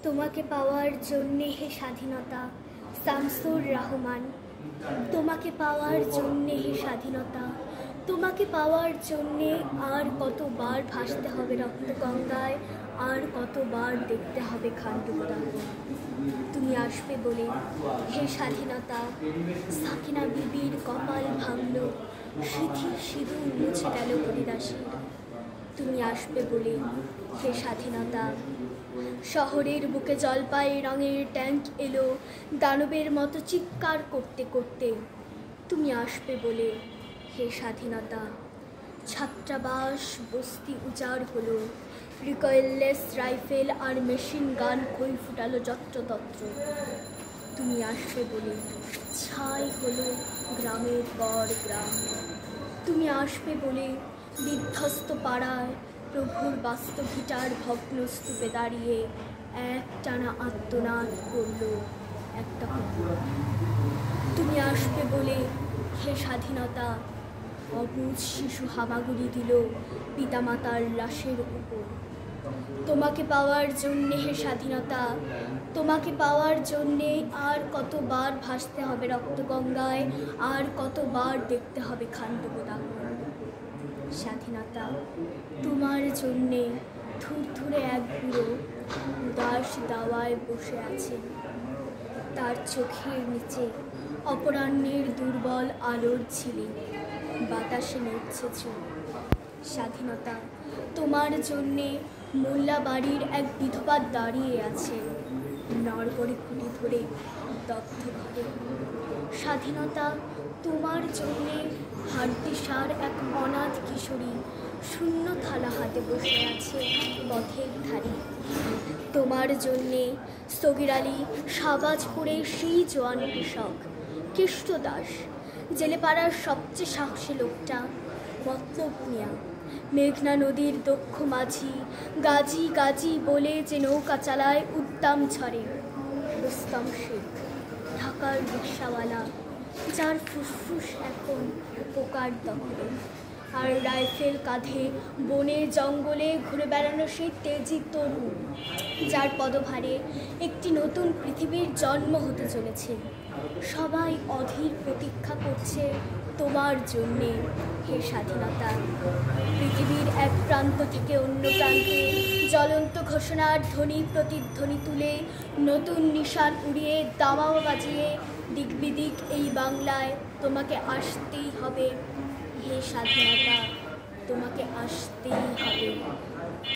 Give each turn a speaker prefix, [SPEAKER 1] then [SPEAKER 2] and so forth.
[SPEAKER 1] তোমাকে পাওয়ার জন্যে হে স্বাধীনতা শামসুর রহমান। তোমাকে পাওয়ার জন্যে হে স্বাধীনতা, তোমাকে পাওয়ার জন্যে আর কতবার ভাসতে হবে রক্তগঙ্গায়, আর কতবার দেখতে হবে খান্ডুগোদান। তুমি আসবে বলে হে স্বাধীনতা, সাকিনা বিবির কপাল ভাঙল, সিঁথির সিঁদুর মুছে গেল হরিদাসীর। তুমি আসবে বলে হে স্বাধীনতা, শহরের বুকে জলপাই রঙের ট্যাঙ্ক এলো দানবের মতো চিৎকার করতে করতে। তুমি আসবে বলে হে স্বাধীনতা, ছাত্রাবাস বস্তি উজাড় হলো, রিকয়েললেস রাইফেল আর মেশিন গান খই ফুটালো যত্রতত্র। তুমি আসবে বলে ছাই হলো গ্রামের পর গ্রাম। তুমি আসবে বলে বিধ্বস্ত পাড়ায় প্রভুর বাস্তভিটার ভগ্ন স্তূপে দাঁড়িয়ে একটানা আত্মনাদ করল একটা কুকুর। তুমি আসবে বলে হে স্বাধীনতা, অবুঝ শিশু হামাগুড়ি দিল পিতামাতার লাশের উপর। তোমাকে পাওয়ার জন্যে হে স্বাধীনতা, তোমাকে পাওয়ার জন্যে আর কতবার ভাসতে হবে রক্তগঙ্গায়, আর কতবার দেখতে হবে খান্ডুগোদান। স্বাধীনতা, তোমার জন্যে থুরথুরে এক বুড়ো উদাস দাওয়ায় বসে আছে, তার চোখের নিচে অপরাহ্নের দুর্বল আলোর ঝিলি, বাতাসে নড়ছে চুল। স্বাধীনতা, তোমার জন্যে মোল্লা বাড়ির এক বিধবা দাঁড়িয়ে আছে নড়বড়ে খুঁটি ধরে দগ্ধ ঘরে। স্বাধীনতা, তোমার জন্যে হাড্ডিসার এক অনাথ কিশোরী শূন্য থালা হাতে বসে আছে পথের ধারে। তোমার জন্যে সগির আলী শাহবাজপুরের সেই জোয়ান কৃষক কৃষ্ণদাস, জেলেপাড়ার সবচেয়ে সাহসী লোকটা মতলব মিয়া, মেঘনা নদীর দক্ষ মাঝি গাজী গাজী বলে যে নৌকা চালায় উদ্দাম ঝড়ে, রুস্তম শেখ ঢাকার রিকশাওয়ালা, যার ফুসফুস এখন পোকার দখলে, আর রাইফেল কাঁধে বনে জঙ্গলে ঘুরে বেড়ানো সেই তেজি তরুণ, যার পদভারে একটি নতুন পৃথিবীর জন্ম হতে চলেছে। সবাই অধীর প্রতীক্ষা করছে তোমার জন্যে হে স্বাধীনতা। পৃথিবীর এক প্রান্ত থেকে অন্য প্রান্তে জ্বলন্ত ঘোষণার ধ্বনি প্রতিধ্বনি তুলে নতুন নিশান উড়িয়ে দামামা বাজিয়ে দিক বিদিক এই বাংলায় তোমাকে আসতেই হবে হে স্বাধীনতা, তোমাকে আসতেই হবে।